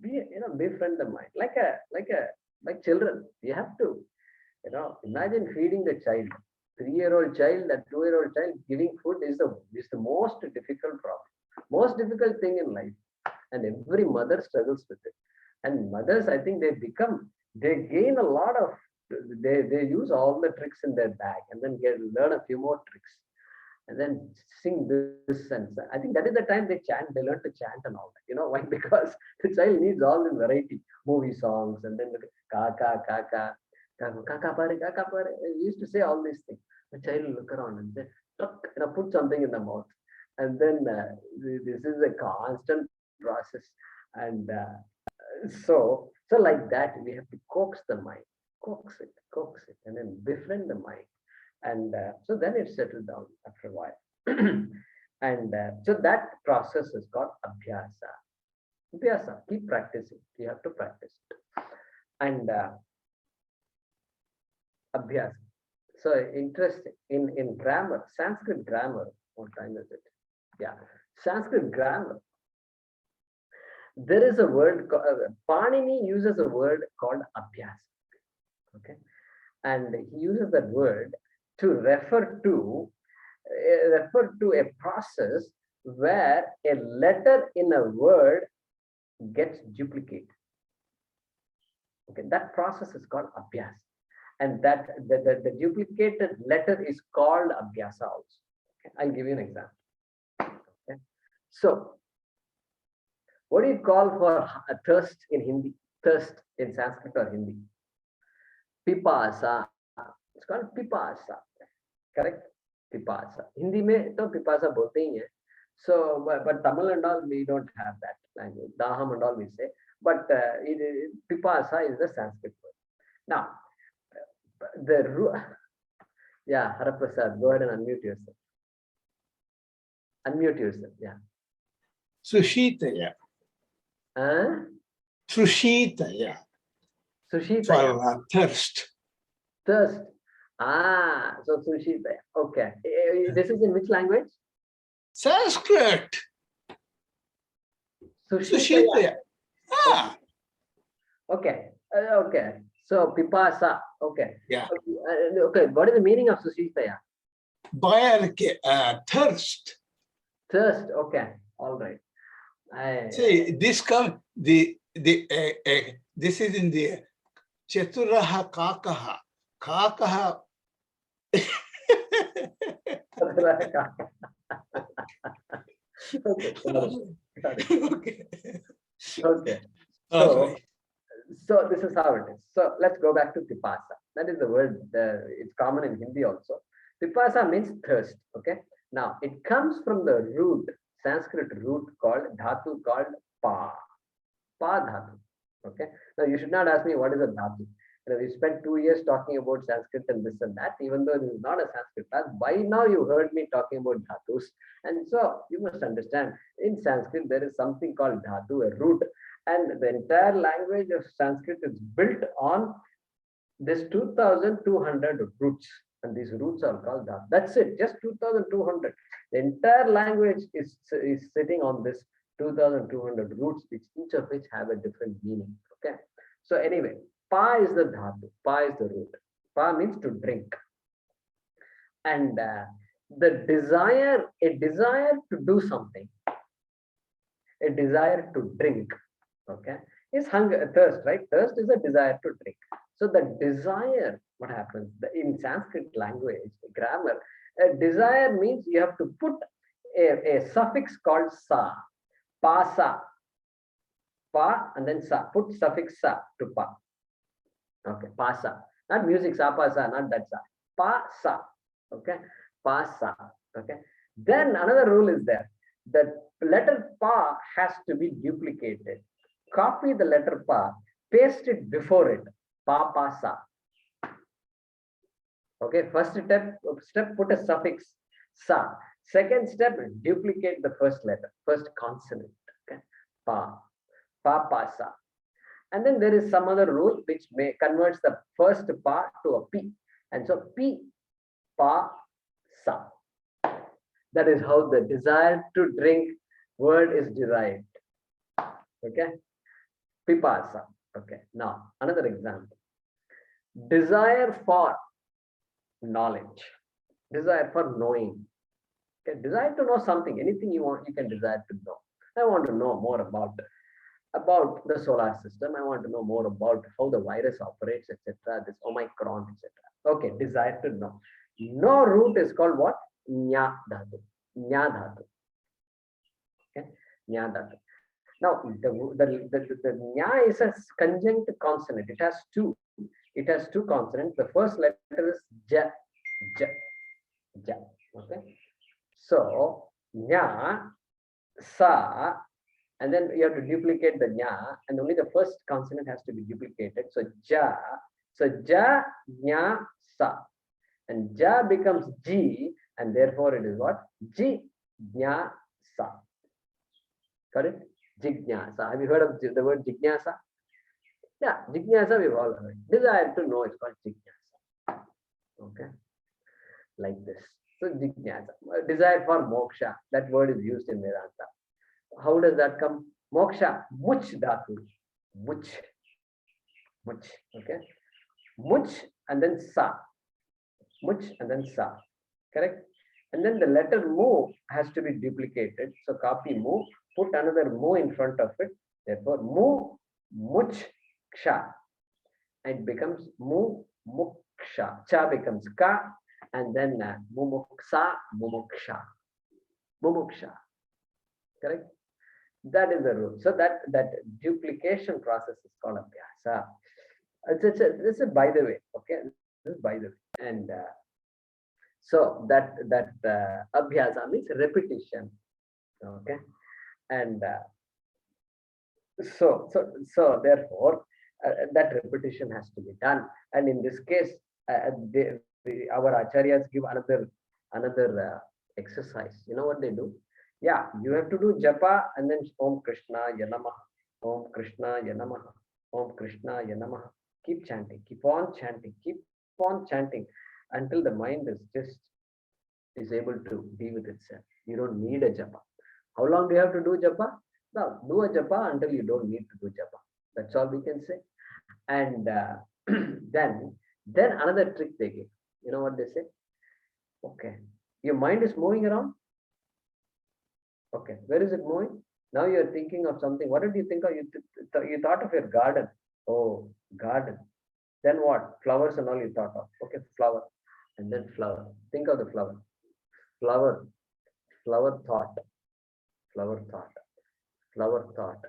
Befriend the mind. Like children. You have to, imagine feeding the child. 3-year-old child, a 2-year-old child, giving food is the most difficult problem. Most difficult thing in life. And every mother struggles with it. And mothers, I think they gain a lot of, they use all the tricks in their bag and then learn a few more tricks. and then sing this and I think that is the time they chant, they learn to chant and all that. You know why? Because the child needs all this variety, movie songs, and then kaka, kaka, kaka pare, kaka pare. We used to say all these things. The child will look around and say, "Tuck," put something in the mouth. And then this is a constant process. And so like that, we have to coax it, and then befriend the mind. And so then it settled down after a while. And so that process is called abhyasa. Abhyasa, keep practicing. You have to practice it. And abhyasa. So interesting. In grammar, Sanskrit grammar, what time is it? Yeah, Sanskrit grammar. There is a word, Panini uses a word called abhyasa. Okay. And he uses that word to refer to a process where a letter in a word gets duplicated. Okay, that process is called abhyasa, and that the duplicated letter is called abhyasa also. Okay, I'll give you an example. Okay, so what do you call for a thirst in Hindi? Thirst in Sanskrit or Hindi? Pipasa. It's called pipasa. Correct? Pipasa. Hindi में तो pipasa बोलते ही हैं. So, but Tamil and all, we don't have that language. Daham and all we say. But pipasa is the Sanskrit word. Now, yeah, Haraprasad, go ahead and unmute yourself. Unmute yourself, yeah. Sushitaya. Sushitaya. Sushitaya. For thirst. Thirst. So Sushitaya. Okay. This is in which language? Sanskrit. Sushitaya. Ah. Okay. Okay. So Pipasa. Okay. Yeah. Okay. What is the meaning of Sushitaya? Thirst. Thirst. Okay. All right. See, this come this is in the Chaturaha Kakaha. Kakaha. Okay. Okay. So this is how it is. So let's go back to Pipasa. That is the word. It's common in Hindi also. Pipasa means thirst. Okay. Now it comes from the root, Sanskrit root called dhatu called pa. Pa dhatu. Okay. Now you should not ask me what is a dhatu. We spent 2 years talking about Sanskrit and this and that, even though this is not a Sanskrit class. By now you heard me talking about dhatus. And so you must understand, in Sanskrit, there is something called dhatu, a root. And the entire language of Sanskrit is built on this 2,200 roots. And these roots are called dhatu. That's it, just 2,200. The entire language is sitting on this 2,200 roots, each of which have a different meaning. Okay. So anyway, pa is the dhatu, pa is the root. Pa means to drink. And the desire, a desire to do something, a desire to drink, okay, is hunger, thirst, right? Thirst is a desire to drink. So the desire, what happens? In Sanskrit language, grammar, a desire means you have to put a suffix called sa, pasa, pa, and then sa, put suffix sa to pa. Okay, pasa, not music, sa, pa, sa, not that sa, pa, sa, okay, pasa, okay. Then another rule is there. The letter pa has to be duplicated. Copy the letter pa, paste it before it, pa, pa, sa. Okay, first step, put a suffix sa. Second step, duplicate the first letter, first consonant, okay, pa, pa, pa, sa. And then there is some other rule which converts the first pa to a p. And so p, pa, sa. That is how the desire to drink word is derived. Okay. Pipasa. Okay. Now, another example. Desire for knowledge. Desire for knowing. Okay. Desire to know something. Anything you want, you can desire to know. I want to know more about the solar system. I want to know more about how the virus operates, etc. This Omicron, etc. Okay, desire to know. No root is called what? Nya dhatu. Nya dhatu. Okay? Nya dhatu. Now, the nya is a conjunct consonant. It has two. It has two consonants. The first letter is ja. Ja. Ja. Okay. So, nya, sa, and then you have to duplicate the nya, and only the first consonant has to be duplicated. So, ja. So, ja, nya, sa. And ja becomes ji, and therefore it is what? Ji, nya, sa. Got it? Jignasa. Have you heard of the word jignasa? Yeah, jignasa we've all heard. Desire to know is called jignasa. Okay, like this. So jignasa, desire for moksha. That word is used in Vedanta. How does that come? Moksha, much dhatu, much, much. Okay, much and then sa, much and then sa. Correct. And then the letter mu has to be duplicated. So copy mu, put another mu in front of it. Therefore, mu, much, ksha. It becomes mu, muksha. Cha becomes ka. And then mumuksa, mumuksha. Mumuksha. Correct? That is the rule. So that duplication process is called abhyasa. This is by the way. Okay? This is by the way. And so that abhyasa means repetition. Okay? And so therefore that repetition has to be done. And in this case, our acharyas give another exercise. You know what they do? Yeah, you have to do japa and then Om Krishna Yanamaha, Om Krishna Yanamaha, Om Krishna Yanamaha. Keep chanting, keep on chanting until the mind is able to be with itself. You don't need a japa. How long do you have to do japa? Now, do a japa until you don't need to do japa. That's all we can say. And then another trick they give. You know what they say? Okay, your mind is moving around. Okay, where is it moving? Now you're thinking of something. What did you think of? You thought of your garden. Oh, garden. Then what? Flowers and all you thought of. Okay, flower. And then flower. Think of the flower. Flower. Flower thought. Flower thought. Flower thought.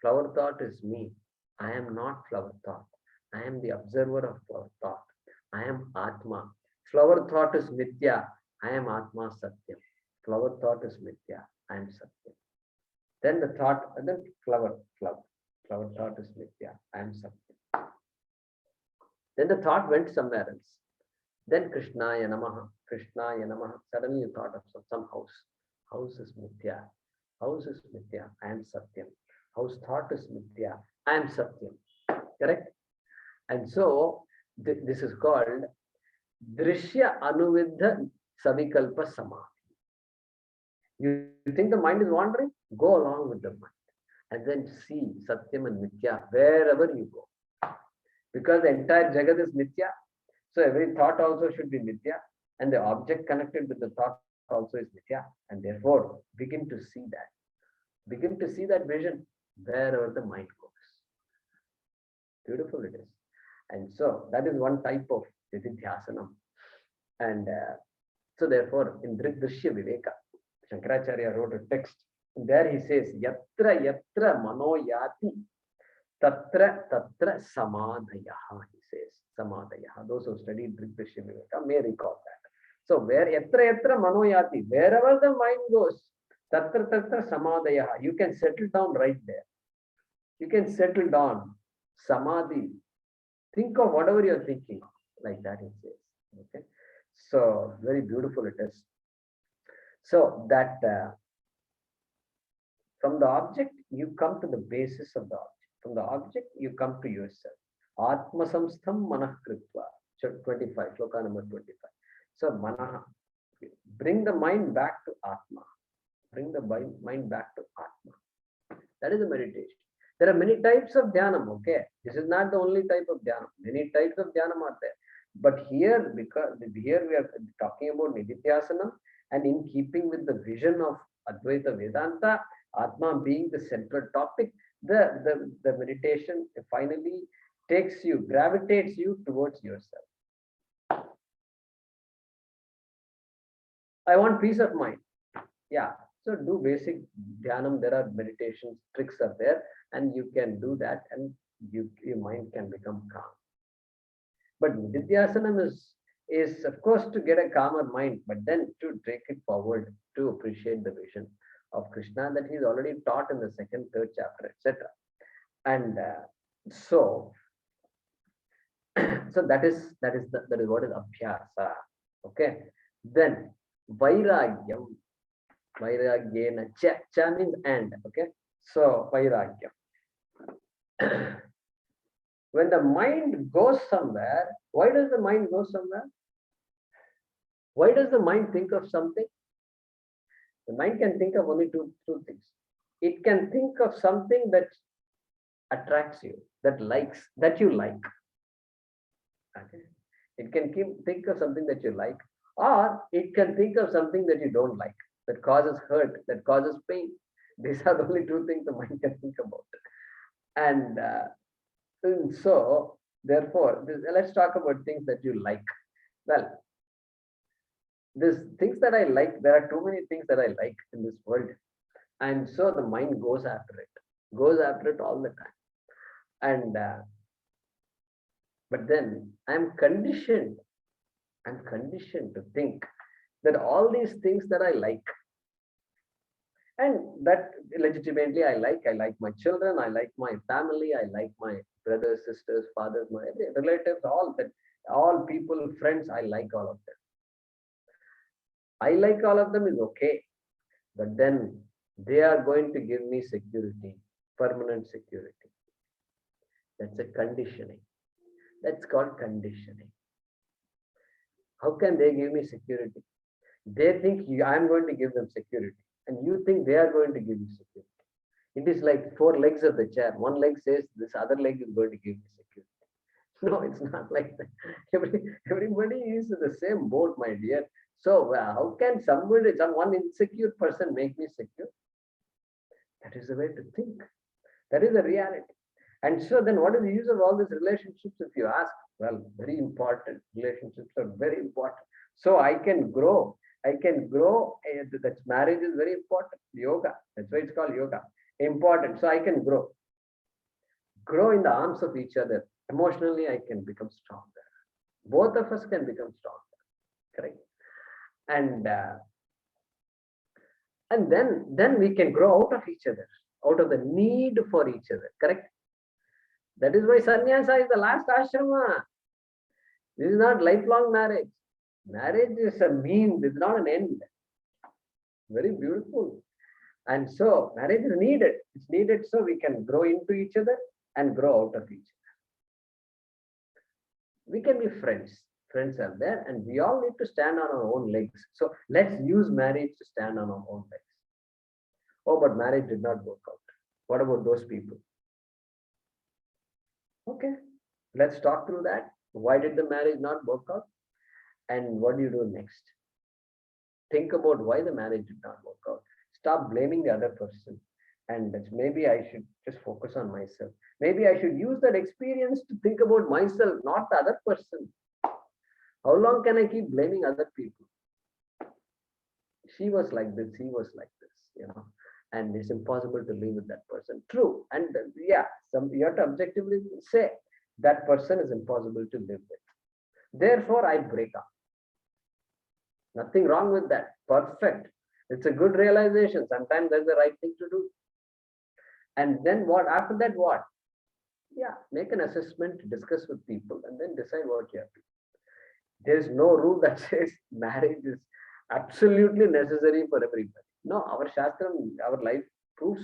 Flower thought is me. I am not flower thought. I am the observer of flower thought. I am Atma. Flower thought is Mithya. I am Atma Satyam. Flower thought is Mithya. I am Satyam. Then the thought, and then flower. Flower thought is Mithya. I am Satyam. Then the thought went somewhere else. Then Krishnaya Namaha. Krishnaya Namaha. Suddenly you thought of some house. House is Mithya. House is Mithya. I am Satyam. House thought is Mithya. I am Satyam. Correct? And so this is called Drishya Anuvidha Savikalpa Samadhi. You think the mind is wandering? Go along with the mind. And then see Satyam and Mithya wherever you go. Because the entire Jagat is Mithya. So every thought also should be Mithya. And the object connected with the thought also is Mithya. And therefore, begin to see that. Begin to see that vision wherever the mind goes. Beautiful it is. And so that is one type of Nididhyasanam. And so therefore, in Drishya Viveka, Shankaracharya wrote a text. And there he says, Yatra Yatra Mano Yati Tatra Tatra Samadhayaha, he says. Samadhayaha. Those who studied Drishya Viveka may recall that. So where Yatra Yatra Mano Yati, wherever the mind goes, Tatra Tatra Samadhayaha, you can settle down right there. You can settle down. Samadhi. Think of whatever you're thinking of. Like that it says. Okay. So very beautiful it is. So that from the object, you come to the basis of the object. From the object, you come to yourself. Atma samstham manah kritva. 25, Shloka number 25. So manah, bring the mind back to Atma. Bring the mind back to Atma. That is a meditation. There are many types of dhyanam, okay? This is not the only type of dhyanam. Many types of dhyanam are there. But here, because here we are talking about Nididhyasanam, and in keeping with the vision of Advaita Vedanta, Atma being the central topic, the meditation finally gravitates you towards yourself. I want peace of mind. Yeah. So do basic dhyanam. There are meditation tricks are there, and you can do that, and your mind can become calm. But Nidhyasanam is of course to get a calmer mind, but then to take it forward to appreciate the vision of Krishna that he's already taught in the second, third chapter, etc. And so, so that is what is abhyasa. Okay. Then vairagyam, vairagyena cha means and. Okay. So vairagyam. When the mind goes somewhere, why does the mind go somewhere? Why does the mind think of something? The mind can think of only two things. It can think of something that attracts you, that you like. Okay. It can think of something that you like, or it can think of something that you don't like, that causes hurt, that causes pain. These are the only two things the mind can think about. And so, therefore, let's talk about things that you like. Well, these things that I like, there are too many things that I like in this world. And so the mind goes after it all the time. And but then I'm conditioned to think that all these things that I like, and that legitimately I like my children, I like my family, I like my brothers, sisters, fathers, my relatives, all people, friends, I like all of them. I like all of them is okay, but then they are going to give me security, permanent security. That's a conditioning. That's called conditioning. How can they give me security? They think I'm going to give them security, and you think they are going to give you security. It is like four legs of the chair. One leg says this other leg is going to give me security. No, it's not like that. Everybody is in the same boat, my dear. So how can one insecure person make me secure? That is the way to think. That is the reality. And so then what is the use of all these relationships if you ask? Well, very important. Relationships are very important. So I can grow. That marriage is very important. Yoga. That's why it's called yoga. Important. So I can grow. Grow in the arms of each other. Emotionally, I can become stronger. Both of us can become stronger. Correct? And then we can grow out of each other, out of the need for each other. Correct? That is why sannyasa is the last ashrama. This is not lifelong marriage. Marriage is a means, it's not an end. Very beautiful. And so marriage is needed. It's needed so we can grow into each other and grow out of each other. We can be friends. Friends are there, and we all need to stand on our own legs. So let's use marriage to stand on our own legs. Oh, but marriage did not work out. What about those people? Okay, let's talk through that. Why did the marriage not work out? And what do you do next? Think about why the marriage did not work out. Stop blaming the other person. And maybe I should just focus on myself. Maybe I should use that experience to think about myself, not the other person. How long can I keep blaming other people? She was like this, he was like this, and it's impossible to live with that person. True. And you have to objectively say that person is impossible to live with. Therefore, I break up. Nothing wrong with that. Perfect. It's a good realization. Sometimes that's the right thing to do. And then what? After that, what? Yeah, make an assessment, discuss with people, and then decide what you have to do. There is no rule that says marriage is absolutely necessary for everybody. No, our shastram, our life proves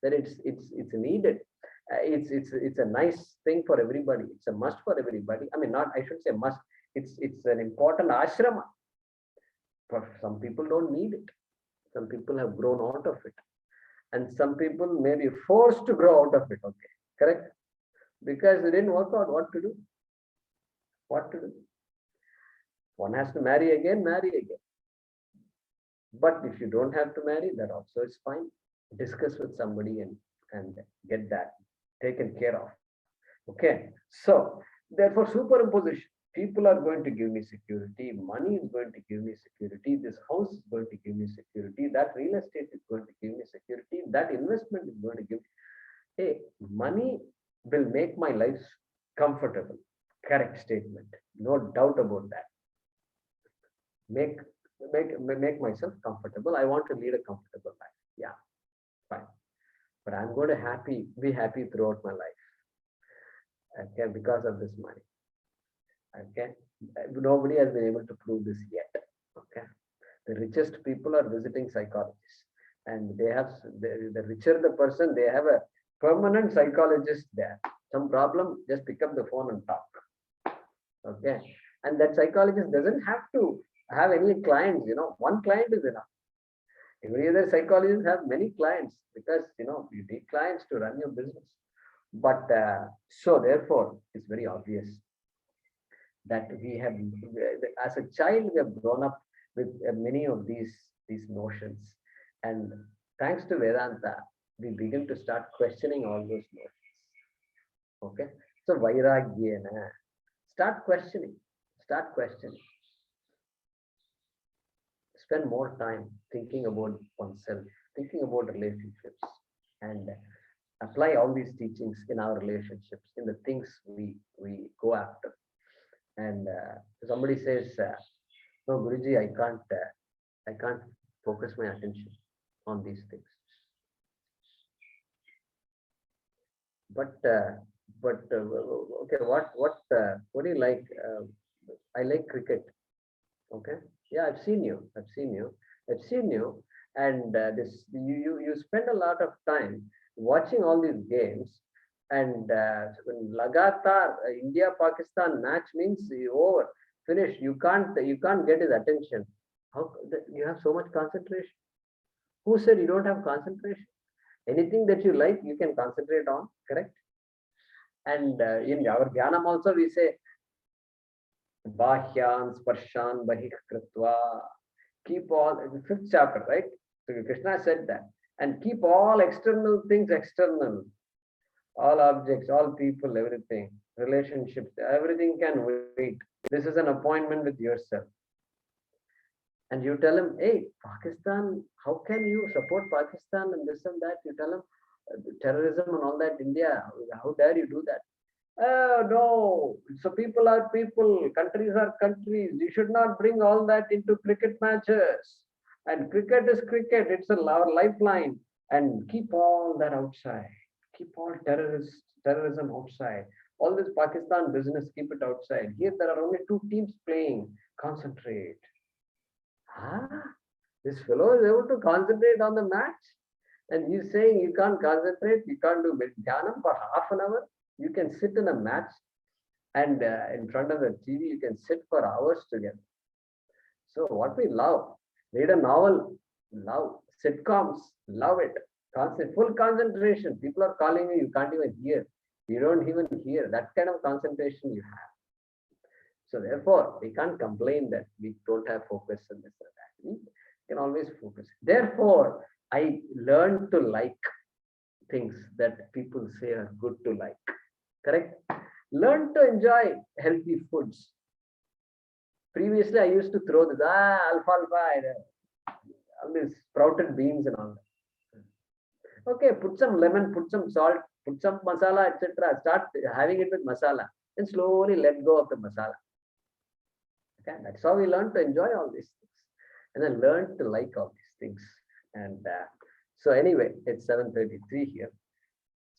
that it's needed. It's a nice thing for everybody. It's a must for everybody. I mean, not, I should say must. It's an important ashrama. But some people don't need it. Some people have grown out of it, and some people may be forced to grow out of it. Okay, correct? Because it didn't work out. What to do? What to do? One has to marry again. But if you don't have to marry, that also is fine. Discuss with somebody and get that taken care of. Okay. So therefore, superimposition. People are going to give me security, money is going to give me security, this house is going to give me security, that real estate is going to give me security, that investment is going to give. Hey, money will make my life comfortable. Correct statement. No doubt about that. Make make myself comfortable. I want to lead a comfortable life. Yeah, fine. But I'm going to be happy throughout my life. Okay, because of this money. Okay, nobody has been able to prove this yet. Okay, the richest people are visiting psychologists, and they have the richer the person, they have a permanent psychologist there. Some problem, just pick up the phone and talk. Okay, and that psychologist doesn't have to have any clients. One client is enough. Every other psychologist have many clients because you need clients to run your business. But so therefore, it's very obvious that we have, as a child, we have grown up with many of these notions, and thanks to Vedanta, we begin to start questioning all those notions. Okay, so vairagyena, start questioning, start questioning. Spend more time thinking about oneself, thinking about relationships, and apply all these teachings in our relationships, in the things we go after. And somebody says, "No, Guruji, I can't focus my attention on these things." But okay, what do you like? I like cricket. Okay, yeah, I've seen you. I've seen you, and this you spend a lot of time watching all these games, and when Lagatar India Pakistan match means over, finish. You can't get his attention. How you have so much concentration? Who said you don't have concentration? Anything that you like, you can concentrate on. Correct. And in our Dhyanam also we say Bahyan Sparshan Bahih Kritva. Keep all, the fifth chapter, right? So Krishna said that. And keep all external things external. All objects, all people, everything, relationships, everything can wait. This is an appointment with yourself. And you tell him, hey, Pakistan, how can you support Pakistan and this and that? You tell him terrorism and all that, India, how dare you do that? Oh, no. So people are people, countries are countries. You should not bring all that into cricket matches. And cricket is cricket. It's our lifeline. And keep all that outside. Keep all terrorism outside. All this Pakistan business, keep it outside. Here there are only two teams playing. Concentrate. This fellow is able to concentrate on the match. And he's saying you can't concentrate, you can't do dhyanam for half an hour. You can sit in a match and in front of the TV, you can sit for hours together. So what we love, read a novel, love, sitcoms, love it. Full concentration. People are calling you, you can't even hear. You don't even hear. That kind of concentration you have. So therefore, we can't complain that we don't have focus in this or that. We can always focus. Therefore, I learned to like things that people say are good to like. Correct? Learn to enjoy healthy foods. Previously, I used to throw this alfalfa, all these sprouted beans and all that. Okay, put some lemon, put some salt, put some masala, etc. Start having it with masala, and slowly let go of the masala. Okay, that's how we learn to enjoy all these things, and then learn to like all these things. And so anyway, it's 7:33 here.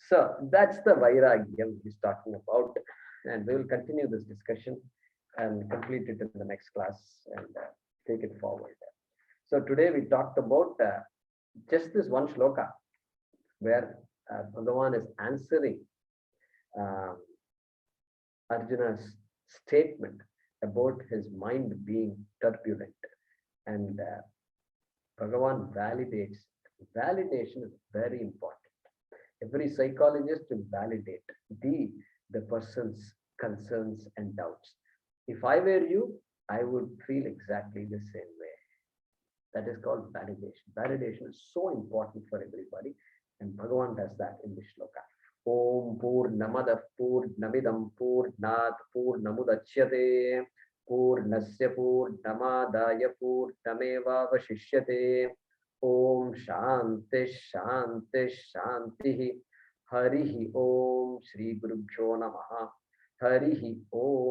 So that's the Vairagyam he's talking about, and we will continue this discussion and complete it in the next class and take it forward. So today we talked about just this one shloka where Bhagavan is answering Arjuna's statement about his mind being turbulent, and Bhagavan validates. Validation is very important. Every psychologist will validate the person's concerns and doubts. If I were you, I would feel exactly the same way. That is called validation. Validation is so important for everybody, and Bhagavan does that in this shloka. Om Purnamadav Purnamidam Purnat Purnamudachyate Purnasya Purnamadaya Purnameva Vashishyate. Om Shanti Shanti Shanti. Harihi Om Shri Gurubhyo Namaha. Harihi Om.